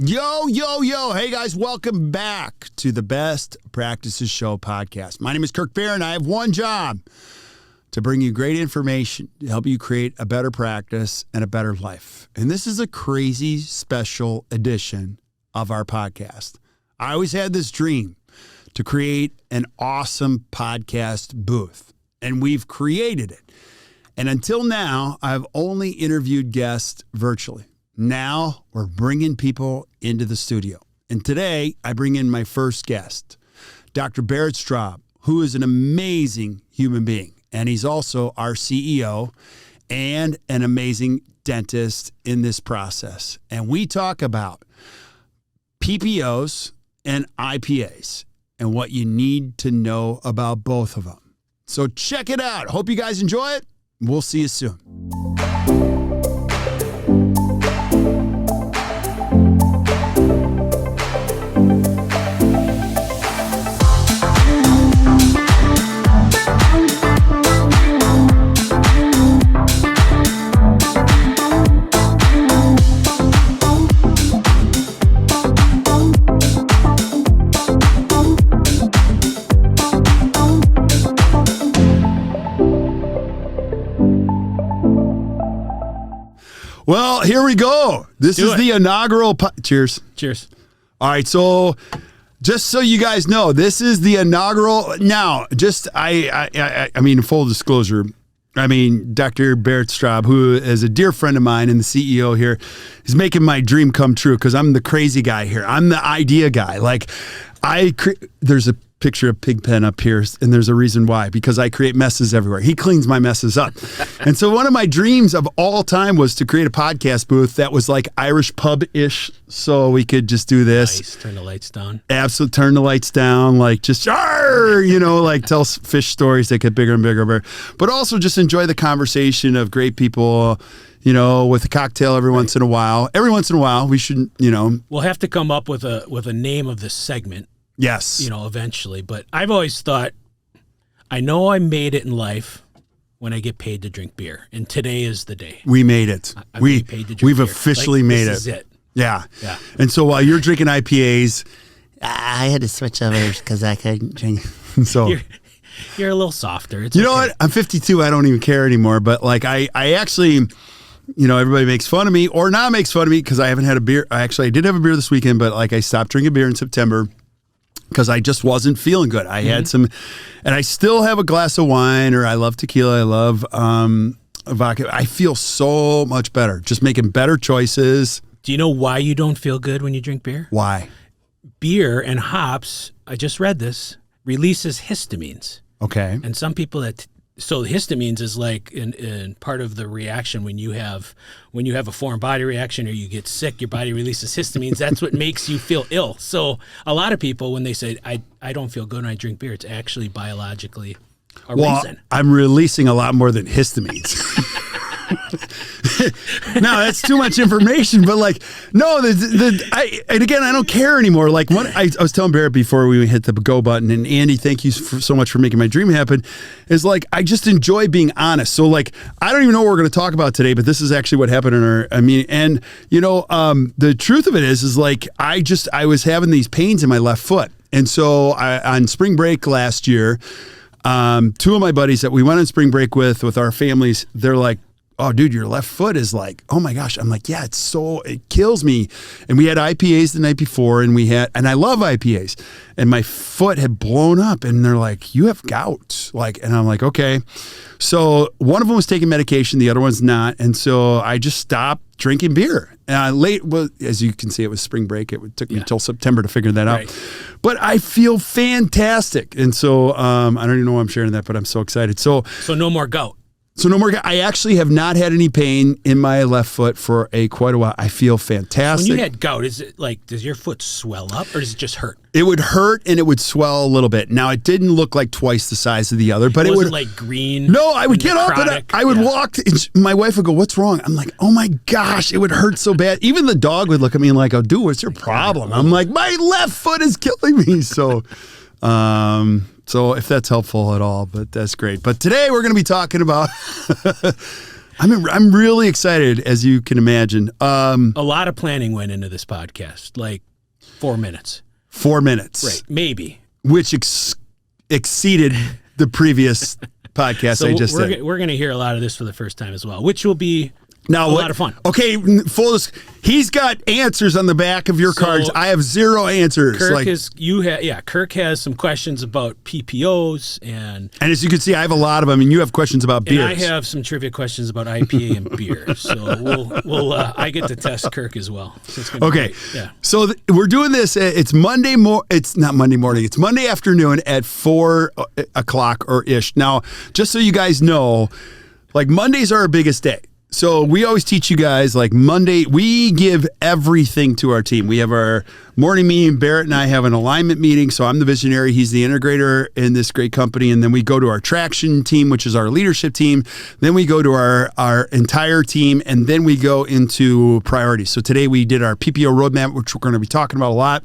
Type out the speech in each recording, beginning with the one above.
Yo, yo, yo. Hey, guys, welcome back to the Best Practices Show podcast. My name is Kirk Behrendt. I have one job, to bring you great information to help you create a better practice and a better life. And this is a crazy special edition of our podcast. I always had this dream to create an awesome podcast booth, and we've created it. And until now, I've only interviewed guests virtually. Now we're bringing people into the studio. And today I bring in my first guest, Dr. Barrett Straub, who is an amazing human being. And he's also our CEO and an amazing dentist in this process. And we talk about PPOs and IPAs and what you need to know about both of them. So check it out. Hope you guys enjoy it. We'll see you soon. Well, here we go. This is the inaugural. Cheers. Cheers. All right. So just so you guys know, this is the inaugural. Now, just I mean, full disclosure, I mean, Dr. Barrett Straub, who is a dear friend of mine and the CEO here, is making my dream come true because I'm the crazy guy here. I'm the idea guy. Like, there's a picture of Pigpen up here, and there's a reason why, because I create messes everywhere. He cleans my messes up. And so one of my dreams of all time was to create a podcast booth that was like Irish pub-ish, so we could just do this. Nice. Turn the lights down. Absolutely. Turn the lights down, like just, like tell fish stories that get bigger and bigger. But also just enjoy the conversation of great people, with a cocktail every once in a while. Every once in a while, we should, We'll have to come up with a name of this segment. Yes. Eventually. But I've always thought, I know I made it in life when I get paid to drink beer. And today is the day. We made it. We've beer. Officially made This is it. Yeah. And so while you're drinking IPAs, I had to switch over because I couldn't drink. So you're a little softer. It's you know what? I'm 52. I don't even care anymore. But like I actually, everybody makes fun of me or not makes fun of me because I haven't had a beer. I did have a beer this weekend, but like I stopped drinking beer in September because I just wasn't feeling good. I had some, and I still have a glass of wine, or I love tequila. I love vodka. I feel so much better, just making better choices. Do you know why you don't feel good when you drink beer? Why? Beer and hops, I just read this, releases histamines. Okay. And some people so histamines is like in part of the reaction when you have a foreign body reaction or you get sick, your body releases histamines. That's what makes you feel ill. So a lot of people, when they say, I don't feel good when I drink beer, it's actually biologically a reason. I'm releasing a lot more than histamines. No, that's too much information. But and again, I don't care anymore. Like I was telling Barrett before we hit the go button, and Andy, thank you so much for making my dream happen. Is like I just enjoy being honest. So like I don't even know what we're going to talk about today, but this is actually what happened in our. The truth of it is like I was having these pains in my left foot, and so on spring break last year, two of my buddies that we went on spring break with our families, they're like, oh, dude, your left foot is like, oh my gosh. I'm like, yeah, it kills me. And we had IPAs the night before, and I love IPAs, and my foot had blown up, and they're like, you have gout. And I'm like, okay. So one of them was taking medication, the other one's not. And so I just stopped drinking beer. And as you can see, it was spring break. It took me until September to figure that out. But I feel fantastic. And so I don't even know why I'm sharing that, but I'm so excited. So no more gout. So no more. I actually have not had any pain in my left foot for quite a while. I feel fantastic. When you had gout, is it like, does your foot swell up or does it just hurt? It would hurt and it would swell a little bit. Now it didn't look like twice the size of the other, but it would like green. No, I would get up and I would walk. And my wife would go, "What's wrong?" I'm like, "Oh my gosh, it would hurt so bad." Even the dog would look at me and like, "Oh, dude, what's your problem?" I'm like, "My left foot is killing me." So if that's helpful at all, but that's great. But today we're going to be talking about I'm really excited, as you can imagine. A lot of planning went into this podcast, like 4 minutes. 4 minutes. Right, maybe. Which exceeded the previous podcast So I just did. we're going to hear a lot of this for the first time as well, which will be Now, a lot of fun. Okay, he's got answers on the back of your cards. I have zero answers. Kirk has some questions about PPOs and as you can see, I have a lot of them, and you have questions about beers. And I have some trivia questions about IPA and beer. So I get to test Kirk as well. So it's gonna be great. Yeah. So we're doing this. It's Monday. It's not Monday morning. It's Monday afternoon at 4 o'clock or ish. Now, just so you guys know, like Mondays are our biggest day. So we always teach you guys, like Monday, we give everything to our team. We have our morning meeting. Barrett and I have an alignment meeting. So I'm the visionary. He's the integrator in this great company. And then we go to our traction team, which is our leadership team. Then we go to our entire team. And then we go into priorities. So today we did our PPO Roadmap, which we're going to be talking about a lot.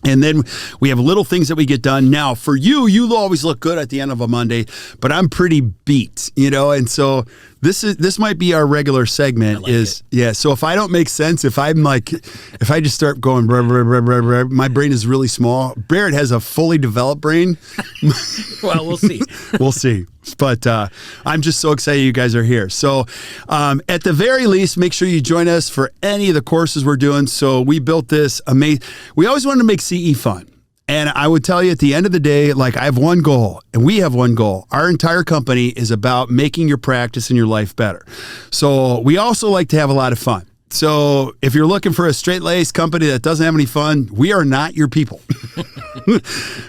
And then we have little things that we get done. Now, for you always look good at the end of a Monday, but I'm pretty beat, and so this might be our regular segment. So if I don't make sense, if I just start going, blah, blah, blah, blah, blah, my brain is really small. Barrett has a fully developed brain. Well, we'll see. We'll see. But I'm just so excited you guys are here. So at the very least, make sure you join us for any of the courses we're doing. So we built this amazing. We always wanted to make CE fun. And I would tell you at the end of the day, like I have one goal and we have one goal. Our entire company is about making your practice and your life better. So we also like to have a lot of fun. So if you're looking for a straight-laced company that doesn't have any fun, we are not your people.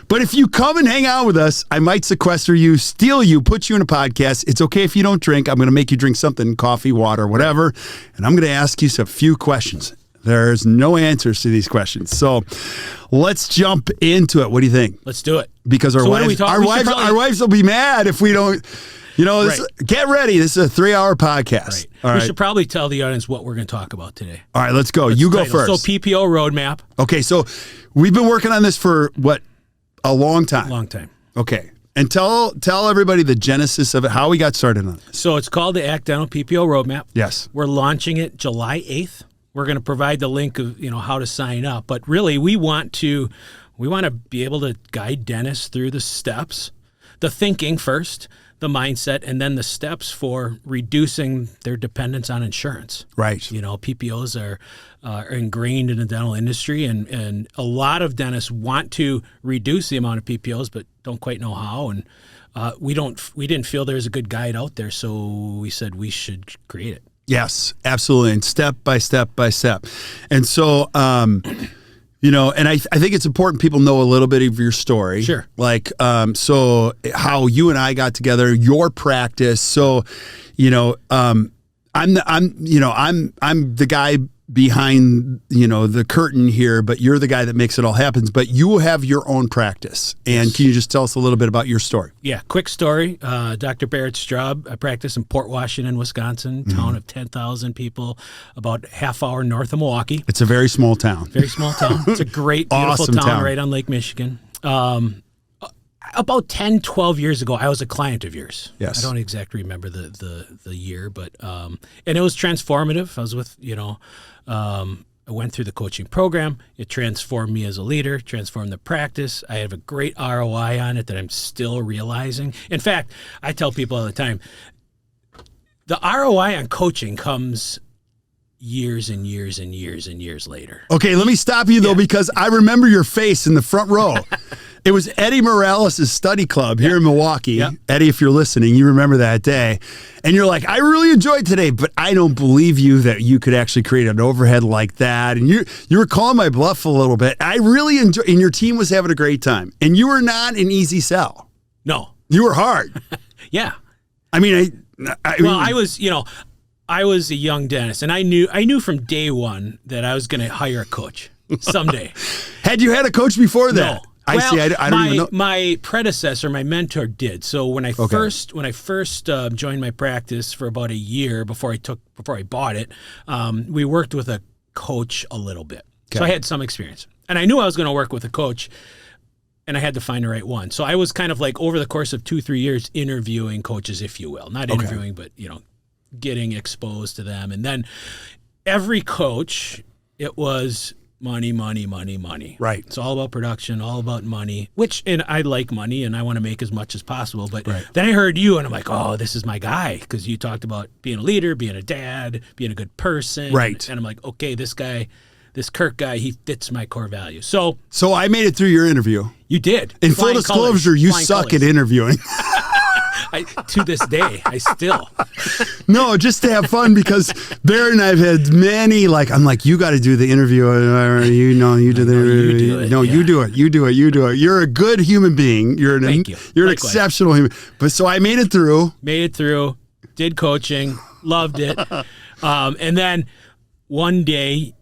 But if you come and hang out with us, I might sequester you, steal you, put you in a podcast. It's okay if you don't drink. I'm going to make you drink something, coffee, water, whatever. And I'm going to ask you a few questions. There's no answers to these questions. So let's jump into it. What do you think? Let's do it. Because our wives will be mad if we don't... Get ready. This is a 3-hour podcast. Right. We should probably tell the audience what we're going to talk about today. All right, let's go. You go first. So PPO Roadmap. Okay, so we've been working on this for, a long time? Long time. Okay. And tell everybody the genesis of it, how we got started on it. So it's called the Act Dental PPO Roadmap. Yes. We're launching it July 8th. We're going to provide the link of, how to sign up. But really, we want to be able to guide dentists through the steps, the thinking first, the mindset, and then the steps for reducing their dependence on insurance. Right. PPOs are ingrained in the dental industry, and a lot of dentists want to reduce the amount of PPOs, but don't quite know how. And we didn't feel there's a good guide out there, so we said we should create it. Yes, absolutely, and step by step by step. And so, and I think it's important people know a little bit of your story. Sure. Like, so how you and I got together, your practice. So, I'm the guy behind, the curtain here, but you're the guy that makes it all happen. But you have your own practice. And can you just tell us a little bit about your story? Yeah, quick story. Dr. Barrett Straub, I practice in Port Washington, Wisconsin, town of 10,000 people, about half hour north of Milwaukee. It's a very small town. Very small town. It's a great, beautiful awesome town right on Lake Michigan. About 10, 12 years ago, I was a client of yours. Yes. I don't exactly remember the year, but and it was transformative. I was with, I went through the coaching program. It transformed me as a leader, transformed the practice. I have a great ROI on it that I'm still realizing. In fact, I tell people all the time, the ROI on coaching comes years and years and years and years later. Okay, let me stop you, though, because I remember your face in the front row. It was Eddie Morales' study club here in Milwaukee. Yep. Eddie, if you're listening, you remember that day. And you're like, I really enjoyed today, but I don't believe you that you could actually create an overhead like that. And you were calling my bluff a little bit. I really enjoyed, and your team was having a great time. And you were not an easy sell. No. You were hard. Yeah. I mean, I was a young dentist, and I knew from day one that I was going to hire a coach someday. Had you had a coach before that? No. I don't even know. My predecessor, my mentor, did. So when I first joined my practice for about a year before I bought it, we worked with a coach a little bit. Okay. So I had some experience, and I knew I was going to work with a coach, and I had to find the right one. So I was kind of like over the course of 2-3 years interviewing coaches, if you will, not interviewing, but getting exposed to them. And then every coach, it was money, money, money, money. Right. It's all about production, all about money, and I like money and I want to make as much as possible. But then I heard you and I'm like, oh, this is my guy. Because you talked about being a leader, being a dad, being a good person. Right. And I'm like, okay, this Kirk guy, he fits my core values. So I made it through your interview. You did. In full disclosure, you suck at interviewing. To this day, I still. No, just to have fun, because Barrett and I have had many, I'm like, you got to do the interview. You do the interview. You do it. You do it. You're a good human being. You're an exceptional human. But so I made it through. Did coaching, loved it. And then one day,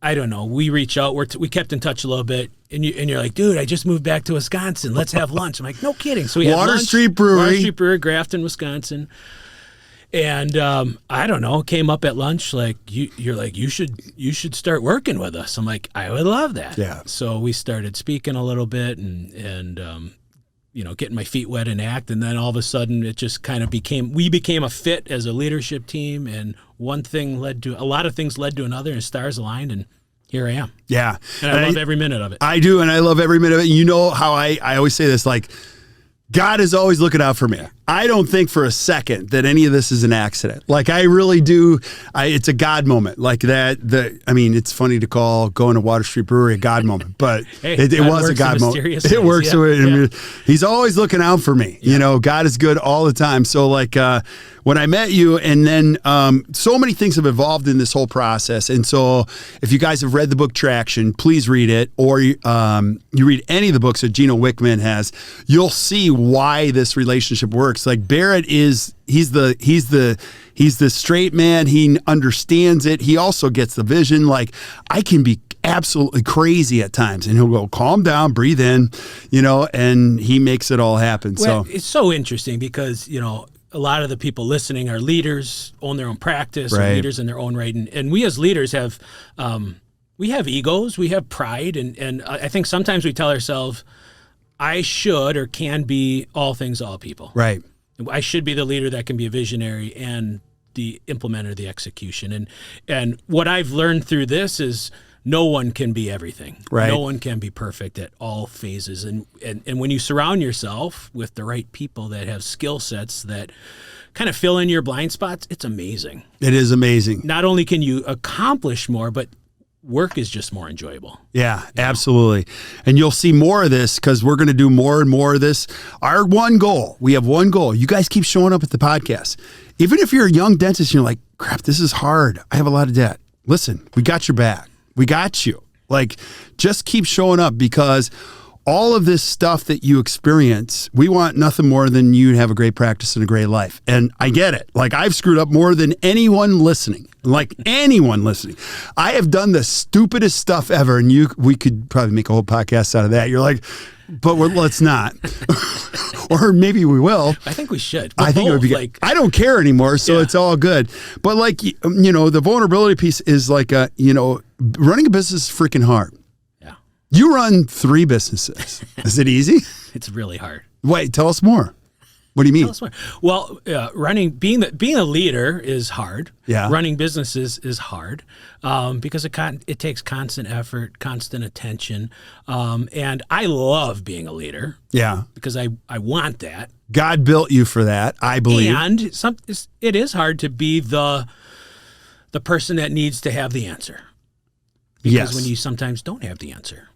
I don't know, we reach out, we kept in touch a little bit, and you're like, dude, I just moved back to Wisconsin. Let's have lunch. I'm like, no kidding. So we had Water Street Brewery, Grafton, Wisconsin. And I don't know, came up at lunch, you're like, you should start working with us. I'm like, I would love that. Yeah. So we started speaking a little bit and getting my feet wet in ACT, and then all of a sudden it just kind of we became a fit as a leadership team, and a lot of things led to another, and stars aligned, and here I am. Yeah. And I love every minute of it. I do, and I love every minute of it. You know how I always say this, God is always looking out for me. I don't think for a second that any of this is an accident. I really do. It's a God moment that. It's funny to call going to Water Street Brewery a God moment, but hey, it was a God moment. It works. Yeah. He's always looking out for me. Yeah. God is good all the time. So when I met you, and then so many things have evolved in this whole process. And so if you guys have read the book Traction, please read it, or you read any of the books that Gino Wickman has, you'll see why this relationship works. Barrett he's the straight man. He understands it. He also gets the vision. I can be absolutely crazy at times, and he'll go, calm down, breathe in, and he makes it all happen. Well, it's so interesting because, a lot of the people listening are leaders, own their own practice, are leaders in their own right. And we as leaders have, we have egos, we have pride. And I think sometimes we tell ourselves, I should or can be all things, all people. Right. I should be the leader that can be a visionary and the implementer, the execution. And what I've learned through this is no one can be everything. Right. No one can be perfect at all phases. And when you surround yourself with the right people that have skill sets that kind of fill in your blind spots, it's amazing. It is amazing. Not only can you accomplish more, but work is just more enjoyable. Yeah, absolutely. And you'll see more of this because we're going to do more and more of this. Our one goal, we have one goal. You guys keep showing up at the podcast. Even if you're a young dentist and you're like, crap, this is hard. I have a lot of debt. Listen, we got your back. We got you. Just keep showing up, because all of this stuff that you experience, we want nothing more than you to have a great practice and a great life. And I get it. I've screwed up more than anyone listening. I have done the stupidest stuff ever, and we could probably make a whole podcast out of that. You're like, but let's not. Or maybe we will. I think we should. I think it would be good. I don't care anymore, so it's all good. But the vulnerability piece is running a business is freaking hard. Yeah. You run 3 businesses. Is it easy? It's really hard. Wait, tell us more. What do you mean? Tell us more. Well, being a leader is hard. Yeah. Running businesses is hard because it takes constant effort, constant attention. And I love being a leader. Yeah. Because I want that. God built you for that, I believe. And it is hard to be the person that needs to have the answer. Because when you sometimes don't have the answer.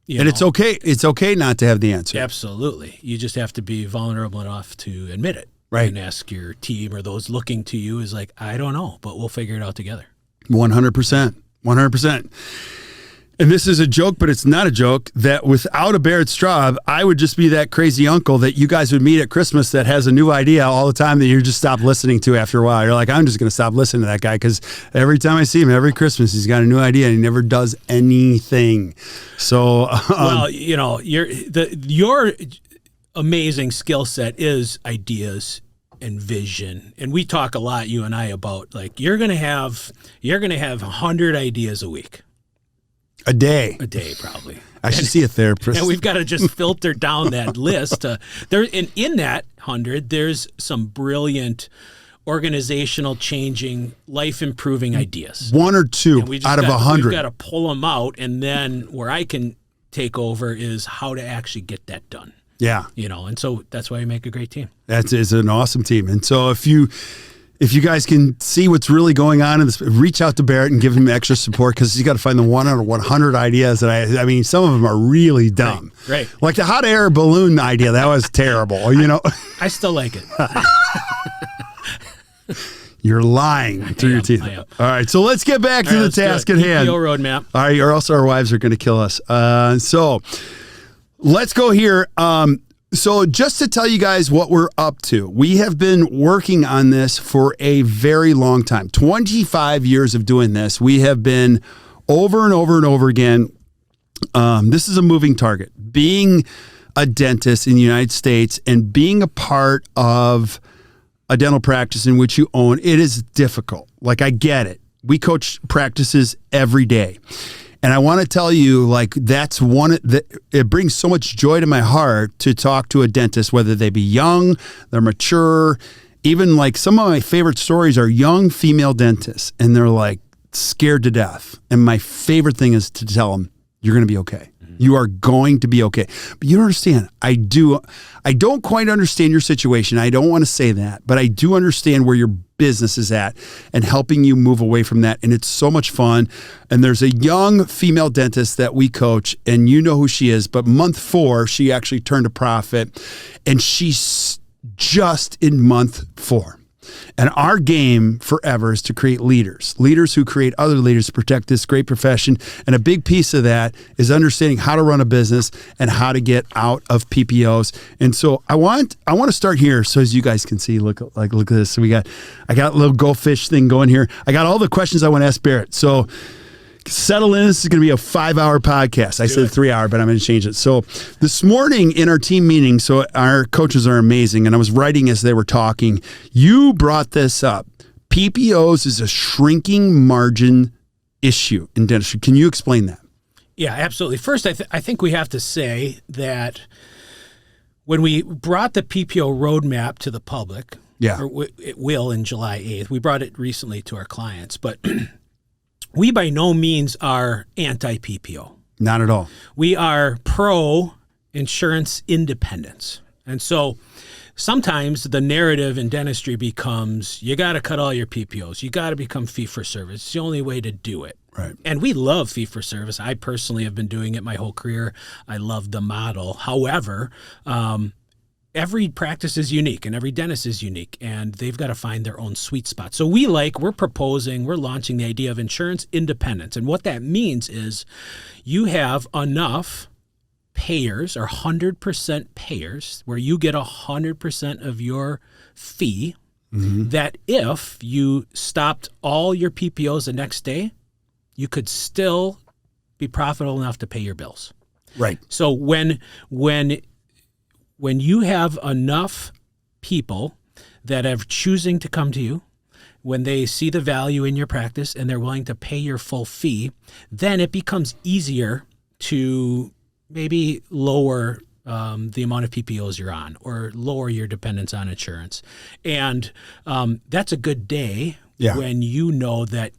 It's okay. It's okay not to have the answer. Absolutely. You just have to be vulnerable enough to admit it. Right. And ask your team or those looking to you is I don't know, but we'll figure it out together. 100%. 100%. And this is a joke, but it's not a joke, that without a Barrett Straub, I would just be that crazy uncle that you guys would meet at Christmas that has a new idea all the time that you just stop listening to after a while. You're like, I'm just going to stop listening to that guy because every time I see him, every Christmas, he's got a new idea and he never does anything. So, your amazing skill set is ideas and vision. And we talk a lot, you and I, about you're going to have 100 ideas a week. A day, probably. I should see a therapist. And we've got to just filter down that list. In that 100, there's some brilliant organizational changing, life improving ideas. One or two out of 100. We've got to pull them out, and then where I can take over is how to actually get that done. Yeah. And so that's why we make a great team. It's an awesome team. And so if you guys can see what's really going on in this, reach out to Barrett and give him extra support, because you got to find the 1 out of 100 ideas that I mean, some of them are really dumb. Right. Like the hot air balloon idea, that was terrible. I still like it. You're lying through your teeth. All right, so let's get back to the task at hand. PPO roadmap. All right, or else our wives are going to kill us. So let's go here. So just to tell you guys what we're up to, we have been working on this for a very long time. 25 years of doing this. We have been over and over and over again. This is a moving target. Being a dentist in the United States and being a part of a dental practice in which you own, it is difficult. Like, I get it. We coach practices every day. And I want to tell you, like, that's one that it brings so much joy to my heart to talk to a dentist, whether they be young, they're mature, even like some of my favorite stories are young female dentists, and they're like scared to death. And my favorite thing is to tell them, you're going to be okay. You are going to be okay. But you don't understand. I don't quite understand your situation. I don't want to say that, but I do understand where your business is at and helping you move away from that. And it's so much fun. And there's a young female dentist that we coach, and you know who she is, but month 4, she actually turned a profit, and she's just in month 4. And our game forever is to create leaders who create other leaders to protect this great profession. And a big piece of that is understanding how to run a business and how to get out of PPOs. And so I want to start here, so as you guys can see, look at this. So I got a little goldfish thing going here. I got all the questions I want to ask Barrett. So settle in. This is going to be a 5-hour podcast. I said 3-hour, but I'm going to change it. So this morning in our team meeting, so our coaches are amazing, and I was writing as they were talking, you brought this up. PPOs is a shrinking margin issue in dentistry. Can you explain that? Yeah, absolutely. First, I think we have to say that when we brought the PPO roadmap to the public, or it will in July 8th, we brought it recently to our clients, but we by no means are anti-PPO. Not at all. We are pro-insurance independence. And so sometimes the narrative in dentistry becomes, you got to cut all your PPOs. You got to become fee-for-service. It's the only way to do it. Right. And we love fee-for-service. I personally have been doing it my whole career. I love the model. However, every practice is unique and every dentist is unique, and they've got to find their own sweet spot. So we're launching the idea of insurance independence. And what that means is you have enough payers, or 100% payers, where you get 100% of your fee, that if you stopped all your PPOs the next day, you could still be profitable enough to pay your bills. Right. So when you have enough people that are choosing to come to you, when they see the value in your practice and they're willing to pay your full fee, then it becomes easier to maybe lower the amount of PPOs you're on, or lower your dependence on insurance. And that's a good day when you know that,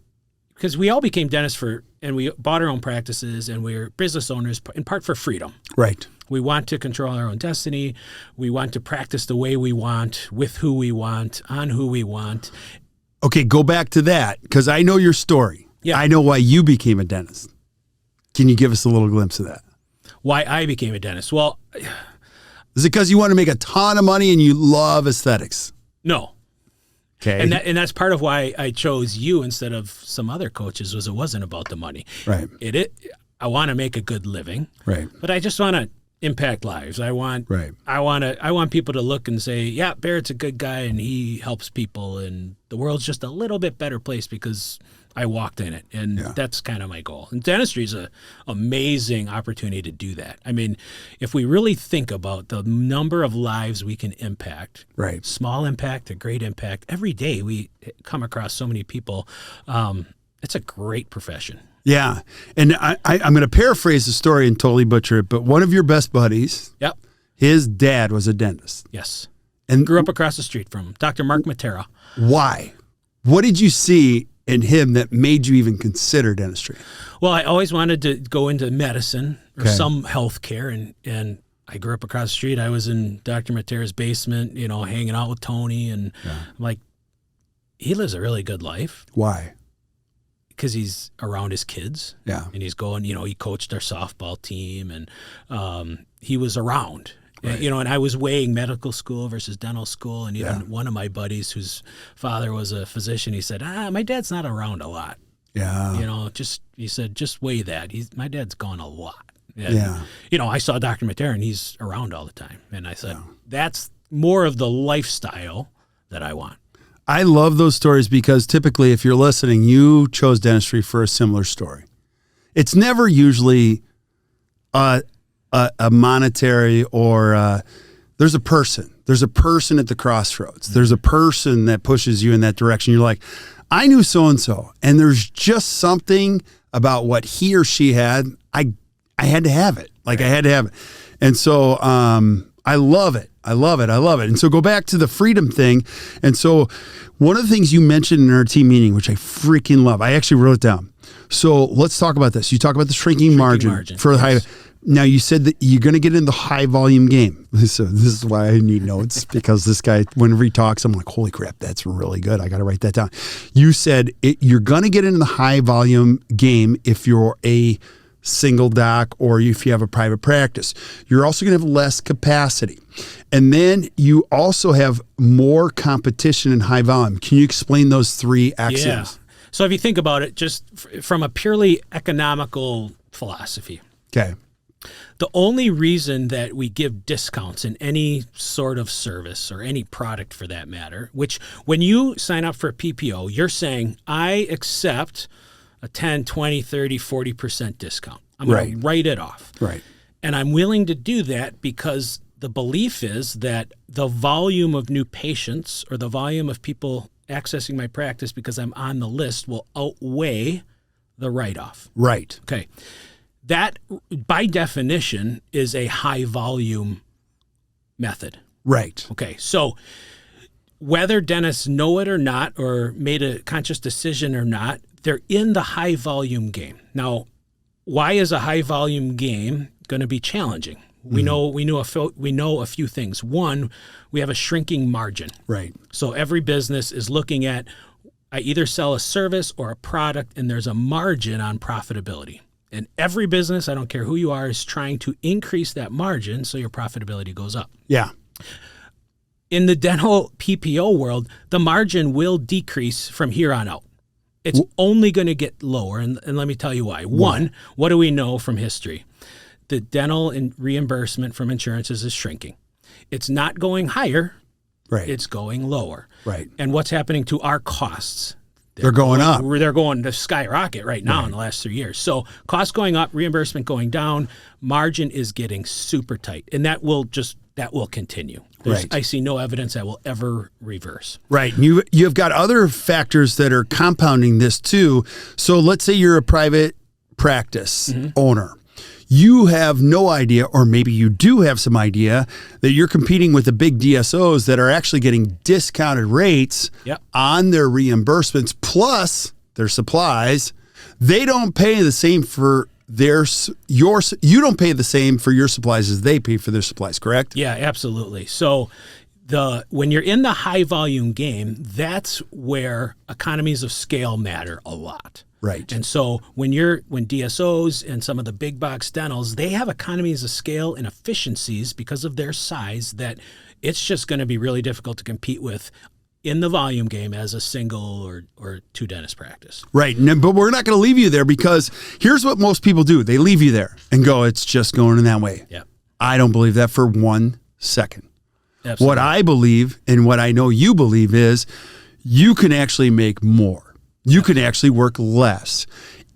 because we all became dentists and we bought our own practices, and we're business owners in part for freedom. Right. We want to control our own destiny. We want to practice the way we want, with who we want, on who we want. Okay, go back to that, because I know your story. Yeah. I know why you became a dentist. Can you give us a little glimpse of that? Why I became a dentist? Well, is it because you want to make a ton of money and you love aesthetics? No. Okay. And that's part of why I chose you instead of some other coaches, was it wasn't about the money. Right. I want to make a good living. Right. But I just want to impact lives. I want people to look and say, yeah, Barrett's a good guy and he helps people, and the world's just a little bit better place because I walked in it. And that's kind of my goal. And dentistry is an amazing opportunity to do that. I mean, if we really think about the number of lives we can impact, right, small impact to great impact, every day we come across so many people. It's a great profession. Yeah. And I'm going to paraphrase the story and totally butcher it, but one of your best buddies, yep, his dad was a dentist. Yes. And Grew up across the street from Dr. Mark Matera. why? What did you see in him that made you even consider dentistry? Well, I always wanted to go into medicine or Okay. some healthcare, and I grew up across the street. I was in Dr. Matera's basement, hanging out with Tony, and I'm like, he lives a really good life Why? because he's around his kids. Yeah. And he's going, he coached our softball team, and he was around. Right. And I was weighing medical school versus dental school, and even Yeah. one of my buddies whose father was a physician, he said, my dad's not around a lot. Yeah. He said, just weigh that. My dad's gone a lot. And, Yeah. I saw Dr. Matera, and he's around all the time. And I said, that's more of the lifestyle that I want. I love those stories because typically if you're listening, you chose dentistry for a similar story. It's never usually a monetary or there's a person. There's a person at the crossroads. There's a person that pushes you in that direction. You're like, I knew so-and-so, and there's just something about what he or she had. I had to have it. I had to have it. And so I love it. I love it. I love it. And so go back to the freedom thing. And so one of the things you mentioned in our team meeting, which I freaking love, I actually wrote it down. So let's talk about this. You talk about the shrinking margin for the high. Now you said that you're going to get in the high volume game. So this is why I need notes, because this guy, whenever he talks, I'm like, holy crap, that's really good. I got to write that down. You said you're going to get into the high volume game if you're a single doc or if you have a private practice. You're also going to have less capacity. And then you also have more competition in high volume. Can you explain those three axioms? Yeah. So if you think about it, just from a purely economical philosophy, Okay. the only reason that we give discounts in any sort of service or any product for that matter, which when you sign up for a PPO, you're saying, I accept a 10, 20, 30, 40% discount. I'm going to write it off. Right. And I'm willing to do that because the belief is that the volume of new patients or the volume of people accessing my practice because I'm on the list will outweigh the write-off. Right. Okay. That, by definition, is a high volume method. Right. Okay. So whether dentists know it or not, or made a conscious decision or not, they're in the high volume game. Now, why is a high volume game going to be challenging? We know a few things. One, we have a shrinking margin. Right. So every business is looking at, I either sell a service or a product, and there's a margin on profitability. And every business, I don't care who you are, is trying to increase that margin so your profitability goes up. Yeah. In the dental PPO world, the margin will decrease from here on out. It's only going to get lower, and let me tell you why. One, what do we know from history? The dental and reimbursement from insurances is shrinking. It's not going higher. Right. It's going lower. Right. And what's happening to our costs? They're going up. They're going to skyrocket right now in the last 3 years. So costs going up, reimbursement going down, margin is getting super tight. And that will continue. Right. I see no evidence that will ever reverse. Right. And you've got other factors that are compounding this too. So let's say you're a private practice owner. You have no idea, or maybe you do have some idea, that you're competing with the big DSOs that are actually getting discounted rates on their reimbursements plus their supplies. They don't pay the same for you don't pay the same for your supplies as they pay for their supplies, correct? Yeah, absolutely. So when you're in the high volume game, that's where economies of scale matter a lot. Right. And so when DSOs and some of the big box dentals, they have economies of scale and efficiencies because of their size that it's just going to be really difficult to compete with in the volume game as a single or two dentist practice. Right. But we're not going to leave you there, because here's what most people do. They leave you there and go, it's just going in that way. Yeah. I don't believe that for 1 second. Absolutely. What I believe, and what I know you believe, is you can actually make more. You can actually work less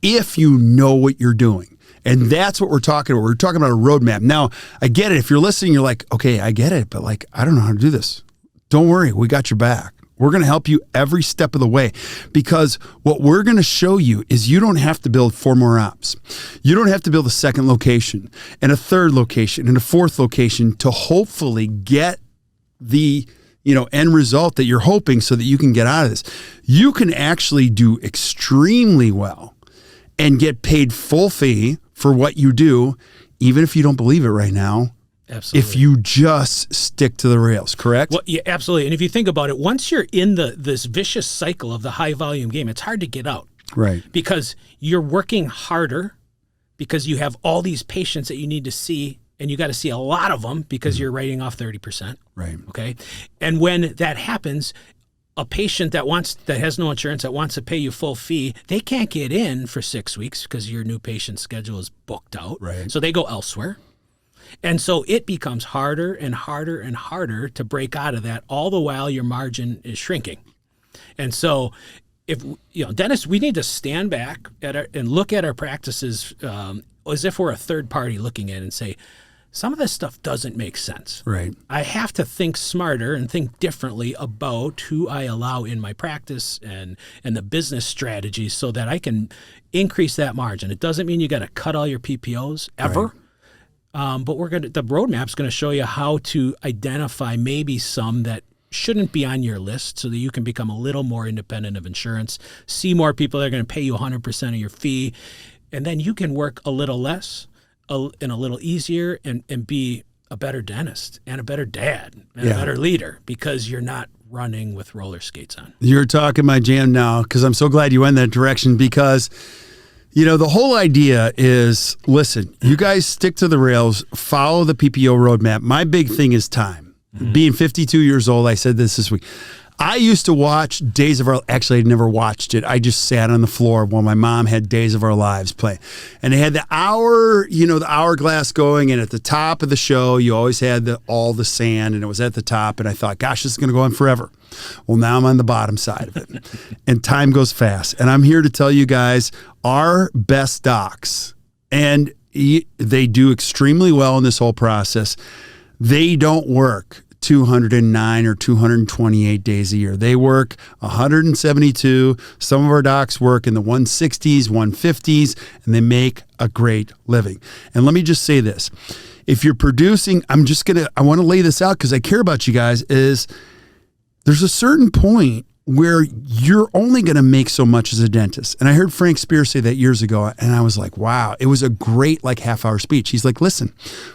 if you know what you're doing. And that's what we're talking about. We're talking about a roadmap. Now, I get it. If you're listening, you're like, okay, I get it, but I don't know how to do this. Don't worry. We got your back. We're going to help you every step of the way, because what we're going to show you is you don't have to build 4 more ops. You don't have to build a second location and a third location and a fourth location to hopefully get the end result that you're hoping so that you can get out of this. You can actually do extremely well and get paid full fee for what you do, even if you don't believe it right now. Absolutely. If you just stick to the rails, correct? Well, yeah, absolutely. And if you think about it, once you're in this vicious cycle of the high volume game, it's hard to get out. Right. Because you're working harder because you have all these patients that you need to see, and you got to see a lot of them because you're writing off 30%. Right. Okay. And when that happens, a patient that has no insurance, that wants to pay you full fee, they can't get in for 6 weeks because your new patient schedule is booked out. Right. So they go elsewhere. And so it becomes harder and harder and harder to break out of that, all the while your margin is shrinking. And so if, dentists, we need to stand back and look at our practices as if we're a third party looking at it and say, some of this stuff doesn't make sense. Right. I have to think smarter and think differently about who I allow in my practice and the business strategies so that I can increase that margin. It doesn't mean you got to cut all your PPOs ever. Right. But the roadmap's going to show you how to identify maybe some that shouldn't be on your list so that you can become a little more independent of insurance, see more people that are going to pay you 100% of your fee, and then you can work a little less and a little easier and be a better dentist and a better dad and a better leader because you're not running with roller skates on. You're talking my jam now because I'm so glad you went that direction because the whole idea is, listen, you guys stick to the rails, follow the PPO roadmap. My big thing is time. Mm-hmm. Being 52 years old, I said this week. I used to watch Days of Our... Actually, I never watched it. I just sat on the floor while my mom had Days of Our Lives playing. And they had the hour, the hourglass going, and at the top of the show, you always had all the sand, and it was at the top, and I thought, gosh, this is going to go on forever. Well, now I'm on the bottom side of it, and time goes fast. And I'm here to tell you guys, our best docs, and they do extremely well in this whole process, they don't work 209 or 228 days a year. They work 172. Some of our docs work in the 160s, 150s, and they make a great living. And let me just say this. If you're producing, I want to lay this out because I care about you guys, is there's a certain point where you're only going to make so much as a dentist. And I heard Frank Spear say that years ago, and I was like, wow, it was a great half-hour speech. He's like, listen,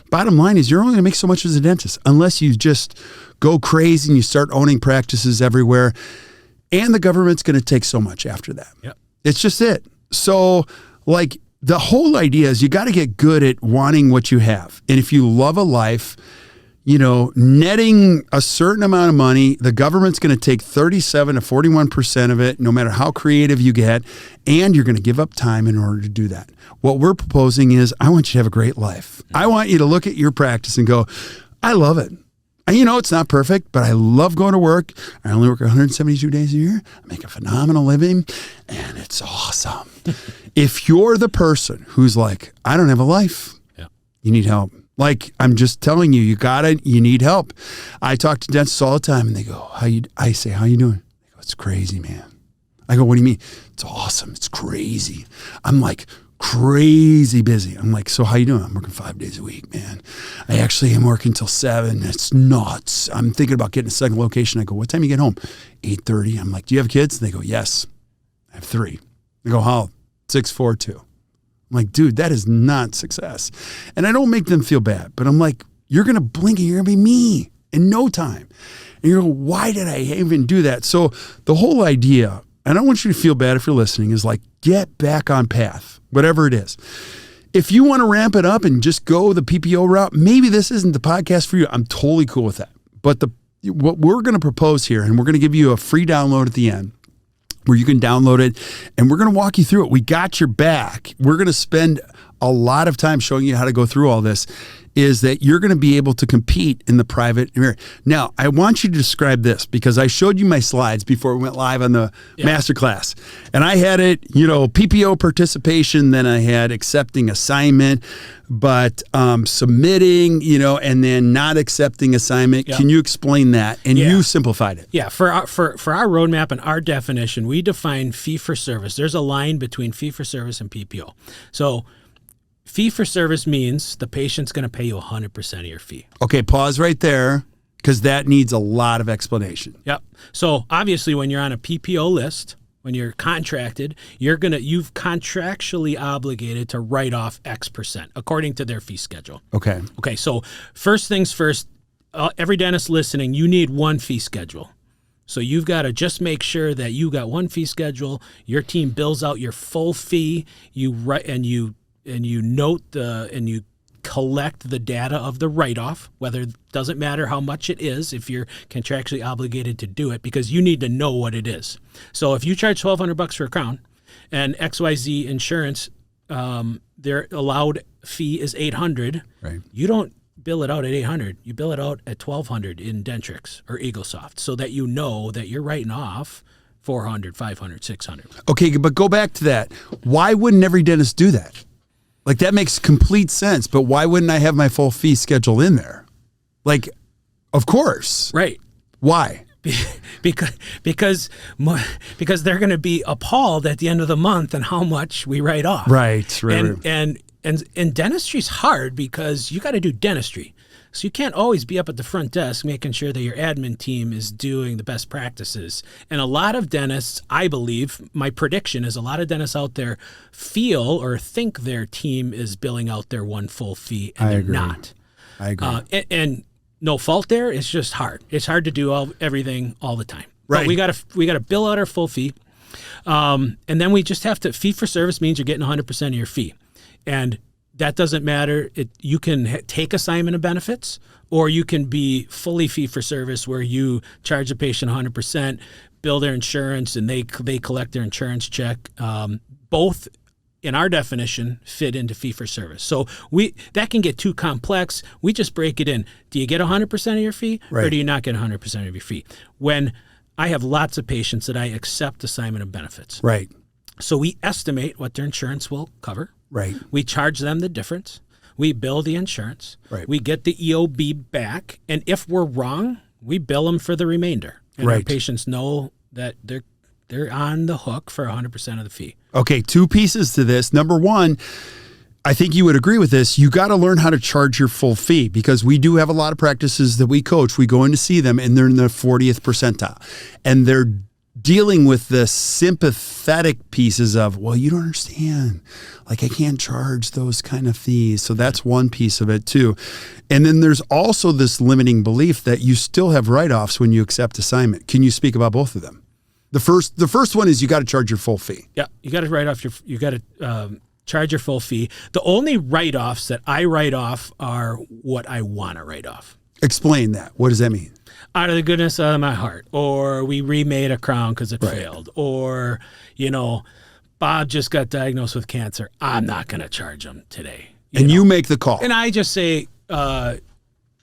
bottom line is you're only going to make so much as a dentist unless you just go crazy and you start owning practices everywhere. And the government's going to take so much after that. Yep. It's just it. So the whole idea is you got to get good at wanting what you have. And if you love a life, netting a certain amount of money, the government's going to take 37 to 41% of it, no matter how creative you get, and you're going to give up time in order to do that. What we're proposing is I want you to have a great life. I want you to look at your practice and go, I love it. It's not perfect, but I love going to work. I only work 172 days a year. I make a phenomenal living, and it's awesome. If you're the person who's like, I don't have a life, you need help. I'm just telling you, you need help. I talk to dentists all the time and they go, I say, how you doing? They go, it's crazy, man. I go, what do you mean? It's awesome. It's crazy. I'm crazy busy. I'm so how you doing? I'm working 5 days a week, man. I actually am working till 7. It's nuts. I'm thinking about getting a second location. I go, what time you get home? 8:30. I'm like, do you have kids? They go, yes. I have 3. They go, how? 6, 4, 2. I'm like, dude, that is not success. And I don't make them feel bad, but I'm like, you're going to blink and you're going to be me in no time. And you're going, why did I even do that? So the whole idea, and I don't want you to feel bad if you're listening, is get back on path, whatever it is. If you want to ramp it up and just go the PPO route, maybe this isn't the podcast for you. I'm totally cool with that. But what we're going to propose here, and we're going to give you a free download at the end, where you can download it, and we're going to walk you through it. We got your back. We're going to spend a lot of time showing you how to go through all this, is that you're going to be able to compete in the private area. Now, I want you to describe this because I showed you my slides before we went live on the masterclass. And I had it, PPO participation, then I had accepting assignment, but submitting, and then not accepting assignment. Yep. Can you explain that? And you simplified it. Yeah, for our roadmap and our definition, we define fee-for-service. There's a line between fee-for-service and PPO. So fee-for-service means the patient's going to pay you 100% of your fee. Okay, pause right there. Because that needs a lot of explanation. Yep. So obviously when you're on a PPO list, when you're contracted, you've contractually obligated to write off X percent according to their fee schedule. Okay. Okay. So first things first, every dentist listening, you need one fee schedule. So you've got to just make sure that you got one fee schedule. Your team bills out your full fee. You write and you note and you collect the data of the write-off, whether doesn't matter how much it is if you're contractually obligated to do it, because you need to know what it is. So if you charge $1,200 for a crown and XYZ insurance, their allowed fee is $800. Right. You don't bill it out at $800. You bill it out at $1,200 in Dentrix or EagleSoft, so that you know that you're writing off $400, $500, $600. Okay, but go back to that. Why wouldn't every dentist do that? Like, that makes complete sense, but why wouldn't I have my full fee schedule in there? Like, of course. Right. Why? Because they're going to be appalled at the end of the month and how much we write off. Right. And dentistry's hard because you got to do dentistry. So you can't always be up at the front desk making sure that your admin team is doing the best practices. And a lot of dentists, I believe, my prediction is a lot of dentists out there feel or think their team is billing out their one full fee, and they're not. I agree. And no fault there. It's just hard. It's hard to do everything all the time. Right. But we got to bill out our full fee. And then we just have to, fee for service means you're getting 100% of your fee. And that doesn't matter. You can take assignment of benefits, or you can be fully fee for service where you charge the patient 100%, bill their insurance, and they collect their insurance check. Both, in our definition, fit into fee for service. So that can get too complex. We just break it in. Do you get 100% of your fee, or do you not get 100% of your fee? When I have lots of patients that I accept assignment of benefits. Right. So we estimate what their insurance will cover. Right. We charge them the difference. We bill the insurance. Right. We get the EOB back. And if we're wrong, we bill them for the remainder. And our patients know that they're on the hook for 100% of the fee. Okay, two pieces to this. Number one, I think you would agree with this. You got to learn how to charge your full fee, because we do have a lot of practices that we coach. We go in to see them and they're in the 40th percentile. And they're dealing with the sympathetic pieces of, well, you don't understand. Like, I can't charge those kind of fees. So that's one piece of it too. And then there's also this limiting belief that you still have write-offs when you accept assignment. Can you speak about both of them? The first one is you got to charge your full fee. Yeah, you got to write off you got to charge your full fee. The only write-offs that I write off are what I want to write off. Explain that. What does that mean? Out of the goodness of my heart, or we remade a crown because it failed, or, Bob just got diagnosed with cancer. I'm not going to charge him today. You make the call. And I just say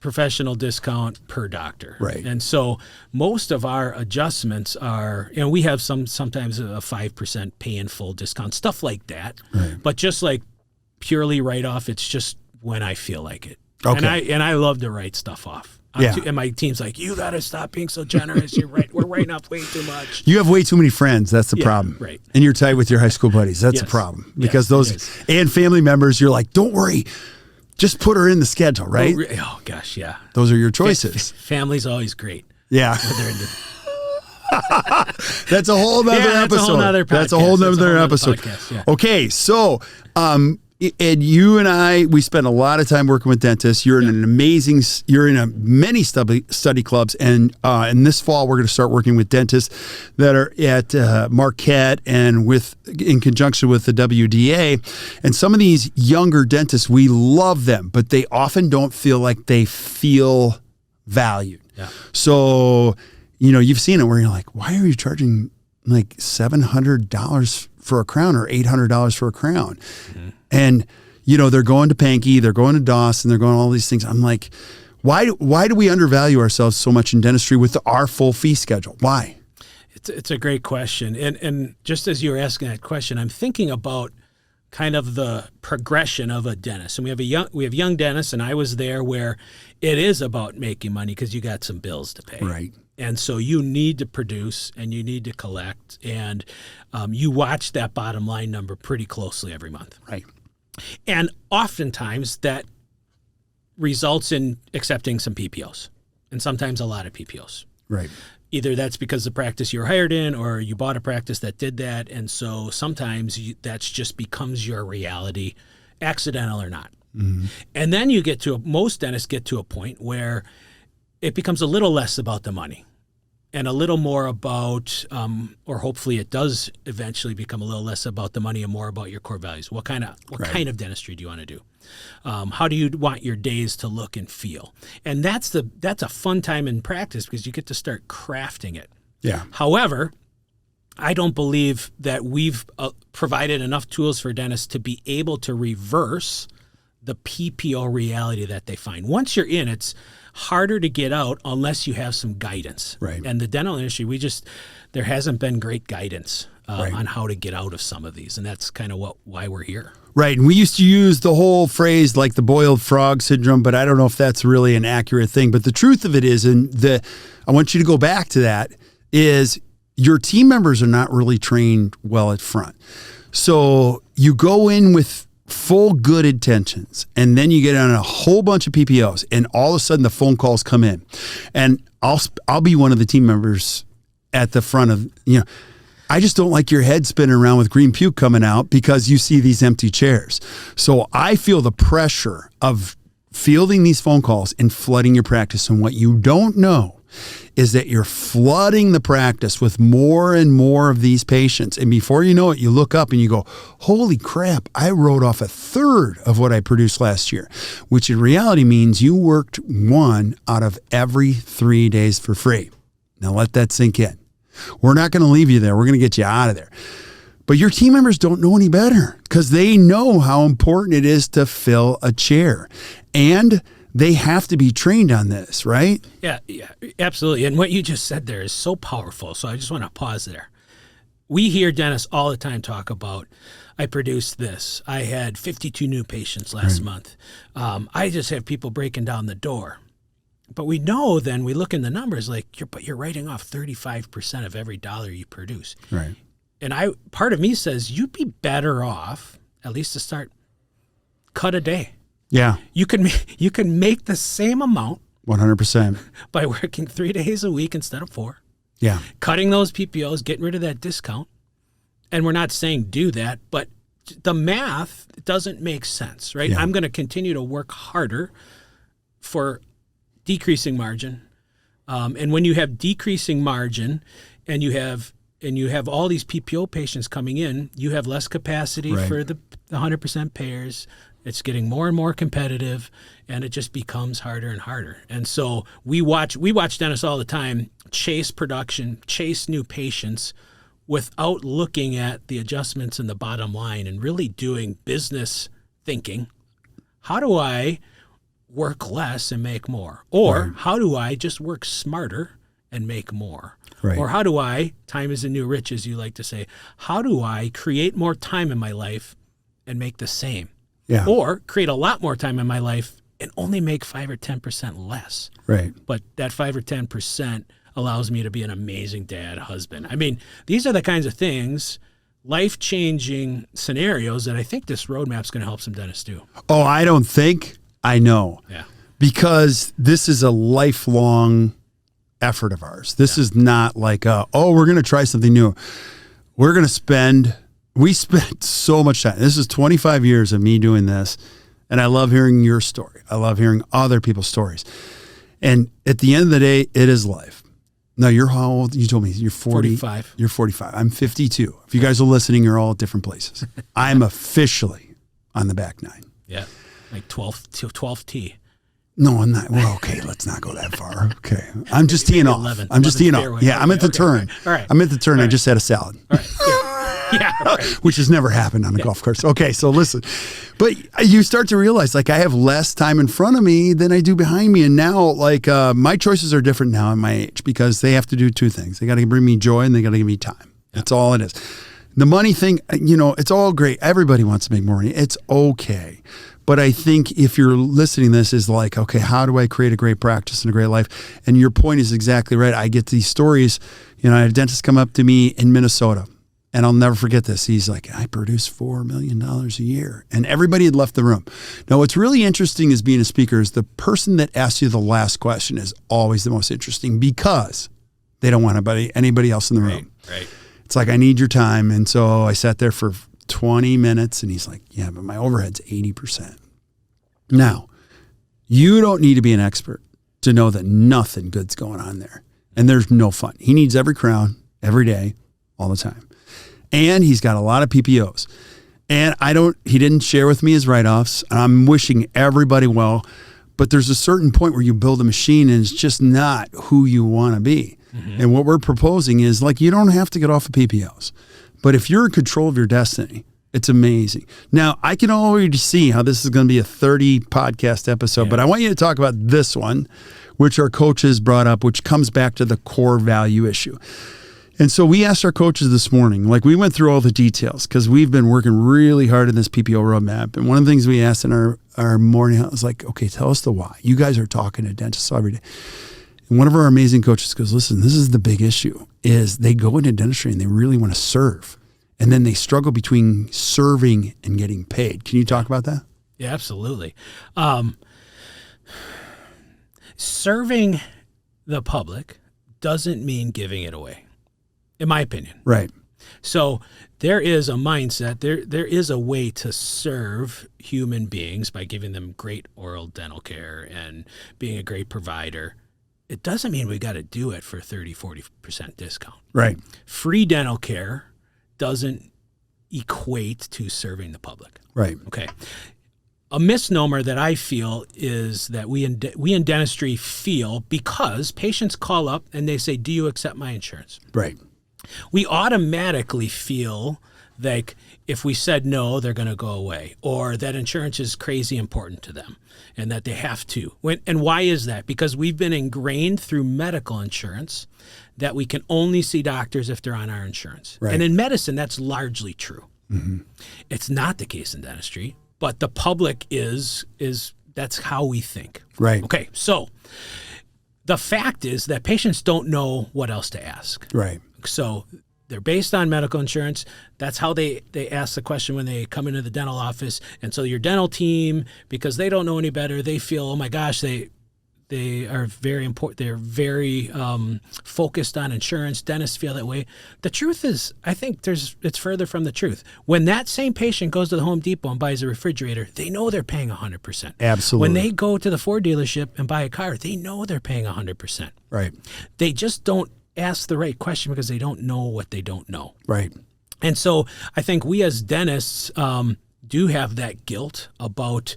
professional discount per doctor. Right. And so most of our adjustments are, we have sometimes a 5% pay in full discount, stuff like that. Right. But just like purely write off, it's just when I feel like it. Okay. And I love to write stuff off. And my team's like, you got to stop being so generous. We're writing off way too much. You have way too many friends. That's the problem. Right. And you're tight with your high school buddies. That's the problem. Because and family members, you're like, don't worry. Just put her in the schedule, right? Oh gosh, yeah. Those are your choices. Family's always great. Yeah. That's a whole nother episode. That's a whole nother episode. Podcast, yeah. Okay, so Ed, you and I, we spend a lot of time working with dentists. You're in many study clubs, and this fall we're going to start working with dentists that are at Marquette and in conjunction with the WDA. And some of these younger dentists, we love them, but they often don't feel like they feel valued. Yeah. So, you've seen it where you're like, why are you charging like $700 for a crown or $800 for a crown? Mm-hmm. And, they're going to Pankey, they're going to Dawson, they're going to all these things. I'm like, why do we undervalue ourselves so much in dentistry with our full fee schedule? Why? It's a great question. And just as you were asking that question, I'm thinking about kind of the progression of a dentist. And we have young dentists, and I was there where it is about making money because you got some bills to pay. Right. And so you need to produce and you need to collect, and you watch that bottom line number pretty closely every month. Right. And oftentimes that results in accepting some PPOs. and sometimes a lot of PPOs. Right. Either that's because the practice you're hired in or you bought a practice that did that. And so sometimes that's just becomes your reality, accidental or not. Mm-hmm. And then most dentists get to a point where it becomes a little less about the money and a little more about, or hopefully it does eventually become a little less about the money and more about your core values. What kind of dentistry do you want to do? How do you want your days to look and feel? And that's a fun time in practice because you get to start crafting it. Yeah. However, I don't believe that we've provided enough tools for dentists to be able to reverse the PPO reality that they find. Once you're in, it's harder to get out unless you have some guidance. Right. And the dental industry, there hasn't been great guidance right. on how to get out of some of these. And that's kind of why we're here. Right. And we used to use the whole phrase like the boiled frog syndrome, but I don't know if that's really an accurate thing. But the truth of it is, I want you to go back to that, is your team members are not really trained well at front. So you go in with full good intentions, and then you get on a whole bunch of PPOs, and all of a sudden the phone calls come in, and I'll be one of the team members at the front of, I just don't like your head spinning around with green puke coming out because you see these empty chairs. So I feel the pressure of fielding these phone calls and flooding your practice. And what you don't know is that you're flooding the practice with more and more of these patients. And before you know it, you look up and you go, holy crap, I wrote off a third of what I produced last year, which in reality means you worked 1 out of every 3 days for free. Now let that sink in. We're not going to leave you there. We're going to get you out of there. But your team members don't know any better because they know how important it is to fill a chair. And they have to be trained on this, right? Yeah, absolutely. And what you just said there is so powerful. So I just want to pause there. We hear dentists all the time talk about, I produced this. I had 52 new patients last month. I just have people breaking down the door. But we know then we look in the numbers like, you're writing off 35% of every dollar you produce. Right. And part of me says you'd be better off, at least to start, cut a day. Yeah. You can make the same amount 100% by working 3 days a week instead of 4. Yeah. Cutting those PPOs, getting rid of that discount. And we're not saying do that, but the math doesn't make sense, right? Yeah. I'm going to continue to work harder for decreasing margin. And when you have decreasing margin and you have all these PPO patients coming in, you have less capacity for the 100% payers. It's getting more and more competitive, and it just becomes harder and harder. And so we watch dentists all the time chase production, chase new patients without looking at the adjustments in the bottom line and really doing business thinking. How do I work less and make more? Or how do I just work smarter and make more? Right. Or how do I, time is the new rich, as you like to say, how do I create more time in my life and make the same? Yeah. Or create a lot more time in my life and only make 5 or 10% less. Right. But that 5 or 10% allows me to be an amazing dad, husband. I mean, these are the kinds of things, life-changing scenarios that I think this roadmap's going to help some dentists do. Oh, I don't think, I know. Yeah. Because this is a lifelong effort of ours. This is not like, we're going to try something new. We spent so much time. This is 25 years of me doing this, and I love hearing your story. I love hearing other people's stories. And at the end of the day, it is life. Now, you're how old? You told me you're 40. 45. You're 45. I'm 52. If you guys are listening, you're all at different places. I'm officially on the back 9. Yeah, like 12th tee. No, I'm not. Well, okay, let's not go that far. Okay. I'm just teeing off. 11. I'm just teeing off. Fairway. Yeah, I'm at the turn. All right. I'm at the turn. I just had a salad. All right. Yeah. Right. Which has never happened on a golf course. Okay, so listen. But you start to realize, like, I have less time in front of me than I do behind me. And now, like, my choices are different now at my age because they have to do 2 things. They got to bring me joy and they got to give me time. That's all it is. The money thing, it's all great. Everybody wants to make more money. It's okay. But I think if you're listening to this is like, okay, how do I create a great practice and a great life? And your point is exactly right. I get these stories. I had a dentist come up to me in Minnesota. And I'll never forget this. He's like, I produce $4 million a year. And everybody had left the room. Now, what's really interesting is being a speaker is the person that asks you the last question is always the most interesting because they don't want anybody else in the room. Right. It's like, I need your time. And so I sat there for 20 minutes and he's like, yeah, but my overhead's 80%. Now, you don't need to be an expert to know that nothing good's going on there. And there's no fun. He needs every crown, every day, all the time. And he's got a lot of PPOs. And he didn't share with me his write-offs. I'm wishing everybody well, but there's a certain point where you build a machine and it's just not who you want to be. Mm-hmm. And what we're proposing is like, you don't have to get off of PPOs, but if you're in control of your destiny, it's amazing. Now, I can already see how this is going to be a 30 podcast episode, but I want you to talk about this one, which our coaches brought up, which comes back to the core value issue. And so we asked our coaches this morning, like we went through all the details because we've been working really hard in this PPO roadmap. And one of the things we asked in our morning was like, okay, tell us the why. You guys are talking to dentists every day. And one of our amazing coaches goes, listen, this is the big issue is they go into dentistry and they really want to serve. And then they struggle between serving and getting paid. Can you talk about that? Yeah, absolutely. Serving the public doesn't mean giving it away. In my opinion. Right. So there is a mindset, there is a way to serve human beings by giving them great oral dental care and being a great provider. It doesn't mean we got to do it for 30, 40% discount. Right. Free dental care doesn't equate to serving the public. Right. Okay. A misnomer that I feel is that we in dentistry feel because patients call up and they say, do you accept my insurance? Right. We automatically feel like if we said no, they're going to go away, or that insurance is crazy important to them and that they have to. And why is that? Because we've been ingrained through medical insurance that we can only see doctors if they're on our insurance. Right. And in medicine, that's largely true. Mm-hmm. It's not the case in dentistry, but the public is that's how we think. Right. Okay, so the fact is that patients don't know what else to ask. Right. So they're based on medical insurance. That's how they ask the question when they come into the dental office. And so your dental team, because they don't know any better, they feel, oh my gosh, they are very important. They're very focused on insurance. Dentists feel that way. The truth is, I think it's further from the truth. When that same patient goes to the Home Depot and buys a refrigerator, they know they're paying 100%. Absolutely. When they go to the Ford dealership and buy a car, they know they're paying 100%. Right. They just don't ask the right question because they don't know what they don't know. Right. And so I think we as dentists do have that guilt about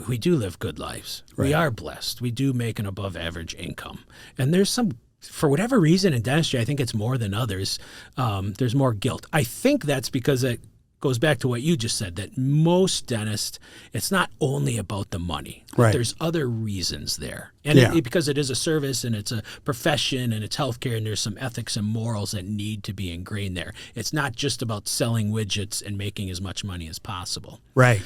we do live good lives. Right. We are blessed. We do make an above average income. And there's some, for whatever reason in dentistry, I think it's more than others. There's more guilt. I think that's because it goes back to what you just said, that most dentists, it's not only about the money. Right. There's other reasons there. And because it is a service and it's a profession and it's healthcare and there's some ethics and morals that need to be ingrained there. It's not just about selling widgets and making as much money as possible. Right.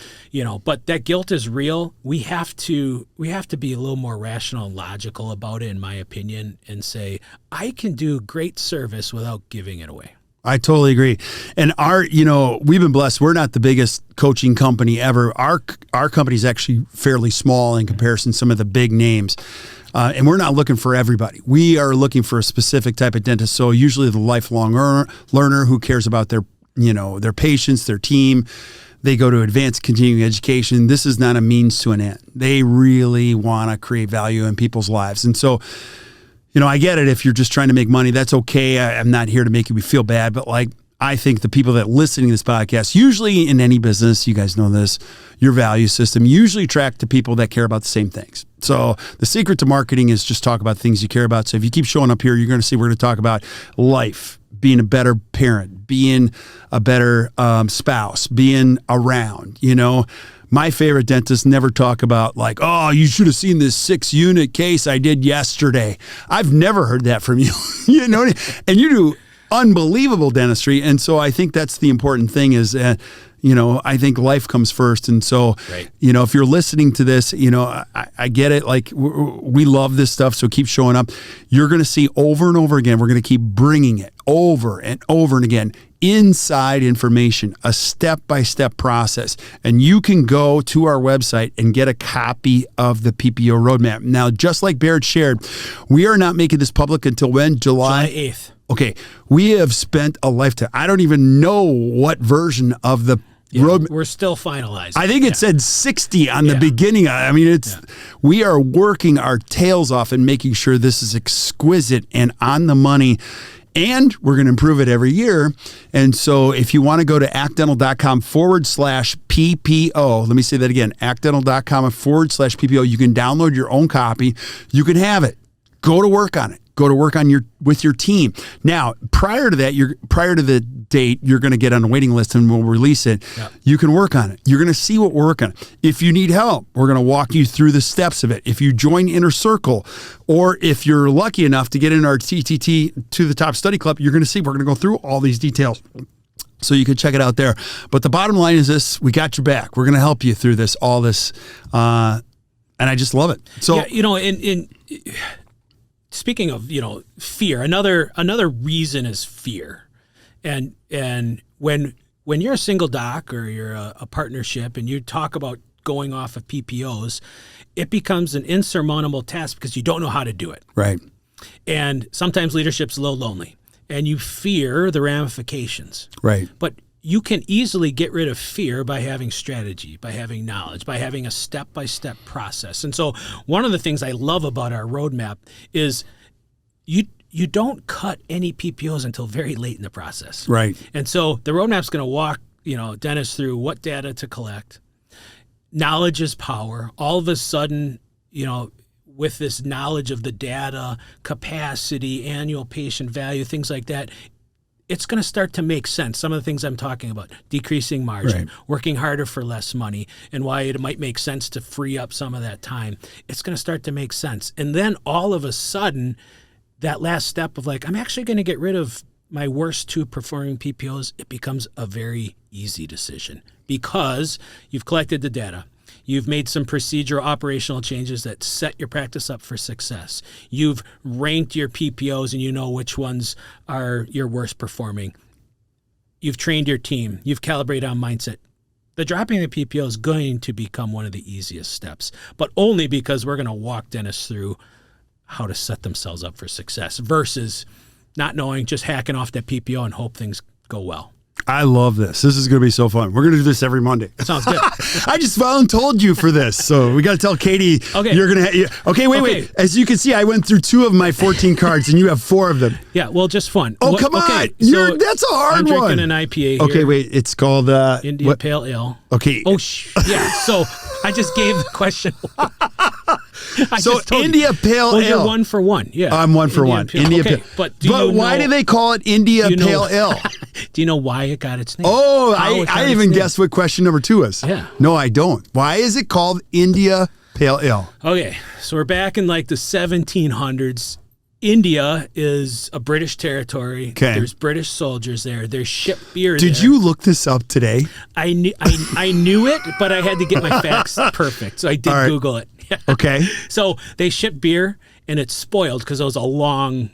But that guilt is real. We have to be a little more rational and logical about it, in my opinion, and say, I can do great service without giving it away. I totally agree. And we've been blessed. We're not the biggest coaching company ever. Our company is actually fairly small in comparison to some of the big names. And we're not looking for everybody. We are looking for a specific type of dentist. So usually the lifelong learner who cares about their patients, their team. They go to advanced continuing education. This is not a means to an end. They really want to create value in people's lives. And so, I get it. If you're just trying to make money, that's okay. I'm not here to make you feel bad, but I think the people that listening to this podcast, usually in any business, you guys know this, your value system usually attract to people that care about the same things. So the secret to marketing is just talk about things you care about. So if you keep showing up here, you're going to see we're going to talk about life, being a better parent, being a better spouse, being around, My favorite dentists never talk about you should have seen this 6-unit case I did yesterday. I've never heard that from you, and you do unbelievable dentistry. And so I think that's the important thing is, I think life comes first. And so, right. If you're listening to this, I get it. We love this stuff. So keep showing up. You're going to see over and over again, we're going to keep bringing it over and over and again. inside information, a step-by-step process. And you can go to our website and get a copy of the PPO Roadmap. Now, just like Barrett shared, we are not making this public until when? July 8th. Okay. We have spent a lifetime. I don't even know what version of the roadmap. We're still finalizing. I think it said 60 on the beginning. I mean, we are working our tails off and making sure this is exquisite and on the money. And we're going to improve it every year. And so if you want to go to actdental.com/PPO, let me say that again, actdental.com/PPO, you can download your own copy. You can have it. Go to work on it. Go to work on with your team. Now, prior to the date, you're going to get on a waiting list and we'll release it. Yep. You can work on it. You're going to see what we're working on. If you need help, we're going to walk you through the steps of it. If you join Inner Circle, or if you're lucky enough to get in our TTT to the Top Study Club, you're going to see we're going to go through all these details. So you can check it out there. But the bottom line is this: we got your back. We're going to help you through all this. And I just love it. So, speaking of, fear, another reason is fear. And when you're a single doc or you're a partnership and you talk about going off of PPOs, it becomes an insurmountable task because you don't know how to do it. Right. And sometimes leadership's a little lonely and you fear the ramifications. Right. But you can easily get rid of fear by having strategy, by having knowledge, by having a step-by-step process. And so one of the things I love about our roadmap is you don't cut any PPOs until very late in the process. Right. And so the roadmap's going to walk, dentists through what data to collect. Knowledge is power. All of a sudden, with this knowledge of the data, capacity, annual patient value, things like that, it's going to start to make sense. Some of the things I'm talking about, decreasing margin, working harder for less money, and why it might make sense to free up some of that time. It's going to start to make sense. And then all of a sudden, that last step of I'm actually going to get rid of my worst 2 performing PPOs, it becomes a very easy decision because you've collected the data. You've made some procedural operational changes that set your practice up for success. You've ranked your PPOs and you know which ones are your worst performing. You've trained your team. You've calibrated on mindset. The dropping of the PPO is going to become one of the easiest steps, but only because we're going to walk dentists through how to set themselves up for success versus not knowing, just hacking off that PPO and hope things go well. I love this. This is going to be so fun. We're going to do this every Monday. Sounds good. I just told you for this. So we got to tell Katie, you're going to wait. As you can see, I went through 2 of my 14 cards and you have 4 of them. Yeah, well, just fun. Oh, come on. So that's a hard I'm one. drinking an IPA here. Okay, wait. It's called India Pale Ale. Okay. Oh, yeah. So I just gave the question. India Pale Ale. You're 1 for 1. Yeah. I'm 1 for 1. India Pale. But why do they call it India Pale Ale? Do you know why it got its name? Oh, I even guessed what question number 2 is. Yeah. No, I don't. Why is it called India Pale Ale? Okay. So we're back in the 1700s. India is a British territory. Okay. There's British soldiers there. There's shipped beer there. Did you look this up today? I knew it, but I had to get my facts perfect. So I did Google it. Okay. So they ship beer and it's spoiled because it was a long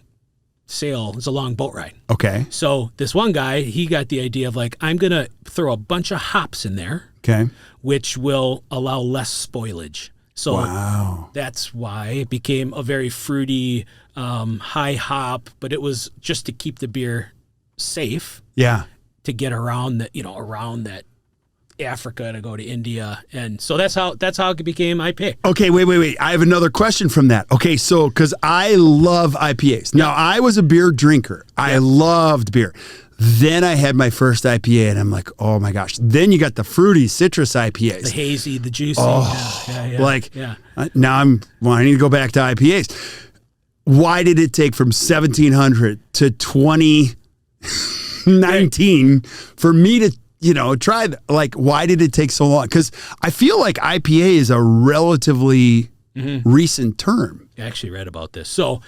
sail. It's a long boat ride. Okay. So this one guy, he got the idea of I'm going to throw a bunch of hops in there. Okay. Which will allow less spoilage. So wow. That's why it became a very fruity, high hop, but it was just to keep the beer safe. Yeah. To get around that Africa to go to India. And so that's how it became IPA. Okay, wait. I have another question from that. Okay, so because I love IPAs. Now, I was a beer drinker. I loved beer. Then I had my first IPA and I'm like, oh my gosh. Then you got the fruity citrus IPAs. The hazy, the juicy. Now I need to go back to IPAs. Why did it take from 1700 to 2019 for me to, try, why did it take so long? Because I feel like IPA is a relatively recent term. I actually read about this. So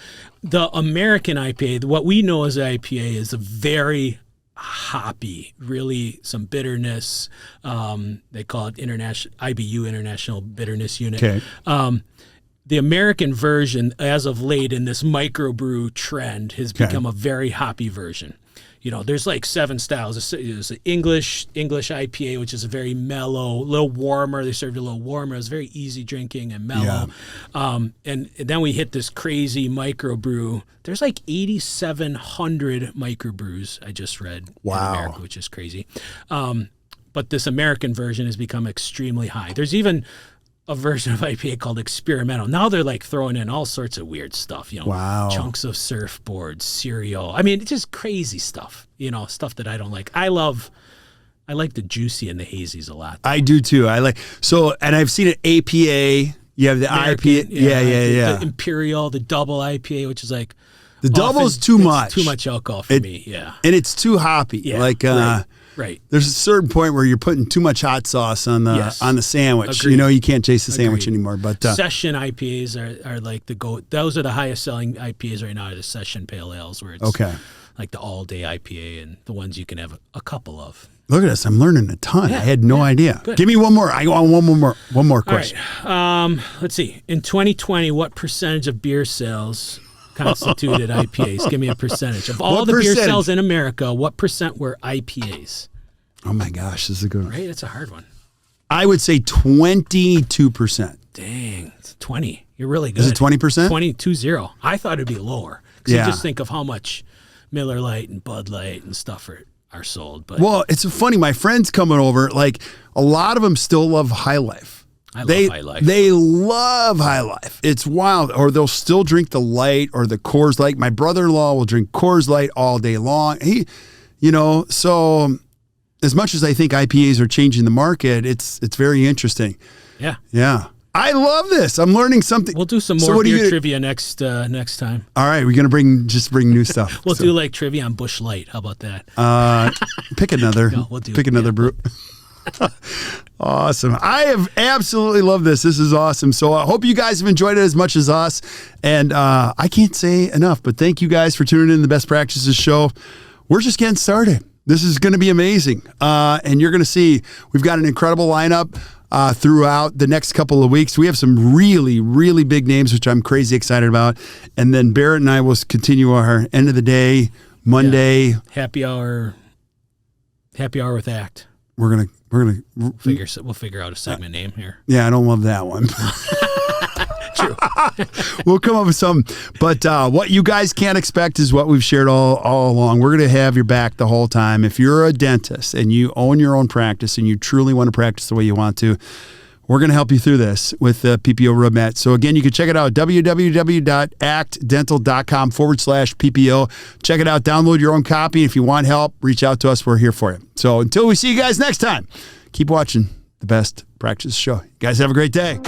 the American IPA, what we know as IPA, is a very hoppy, really some bitterness. They call it IBU, International Bitterness Unit. Okay. The American version, as of late in this microbrew trend, has become a very hoppy version. there's like 7 styles. There's an English IPA, which is a very mellow, a little warmer. They served a little warmer. It was very easy drinking and mellow. Yeah. And then we hit this crazy microbrew. There's like 8,700 microbrews I just read in America, which is crazy. But this American version has become extremely high. There's even a version of IPA called experimental. Now they're like throwing in all sorts of weird stuff, chunks of surfboards, cereal. I mean, it's just crazy stuff, stuff that I don't like. I like the juicy and the hazies a lot. I do too. And I've seen it APA. You have the American, IPA. Yeah. The Imperial, the double IPA, which is like the double's too much. Too much alcohol for me. Yeah. And it's too hoppy. Yeah, Right. There's a certain point where you're putting too much hot sauce on the sandwich. Agreed. You can't chase the sandwich anymore. But session IPAs are like the go. Those are the highest selling IPAs right now. Are the session pale ales, where it's like the all day IPA and the ones you can have a couple of. Look at this! I'm learning a ton. Yeah, I had no idea. Good. Give me one more. I want one more question. All right. Let's see. In 2020, what percentage of beer sales constituted IPAs? Give me a percentage of all the beer sales in America. What percent were IPAs? Oh my gosh, this is a good one. Right, that's a hard one. I would say 22%. Dang, it's 20. You're really good. Is it 20%? 20. I thought it'd be lower. Because you just think of how much Miller Lite and Bud Light and stuff are sold. But well, it's funny. My friends coming over, like a lot of them still love High Life. I love High Life. They love High Life. It's wild. Or they'll still drink the Light or the Coors Light. My brother-in-law will drink Coors Light all day long. So as much as I think IPAs are changing the market, it's very interesting. Yeah. Yeah. I love this. I'm learning something. We'll do some more beer trivia next time. All right. We're going to bring new stuff. We'll do like trivia on Busch Light. How about that? Pick another. No, we'll do pick another brew. Awesome. I have absolutely loved this. This is awesome. So I hope you guys have enjoyed it as much as us. And I can't say enough, but thank you guys for tuning in to the Best Practices Show. We're just getting started. This is going to be amazing. And you're going to see we've got an incredible lineup throughout the next couple of weeks. We have some really, really big names, which I'm crazy excited about. And then Barrett and I will continue our end of the day, Monday. Happy hour with ACT. We'll figure out a segment name here. Yeah, I don't love that one. True. We'll come up with something. But what you guys can't expect is what we've shared all along. We're going to have your back the whole time. If you're a dentist and you own your own practice and you truly want to practice the way you want to, we're going to help you through this with the PPO Roadmap. So again, you can check it out, www.actdental.com/PPO. Check it out. Download your own copy. If you want help, reach out to us. We're here for you. So until we see you guys next time, keep watching the Best Practice Show. You guys have a great day.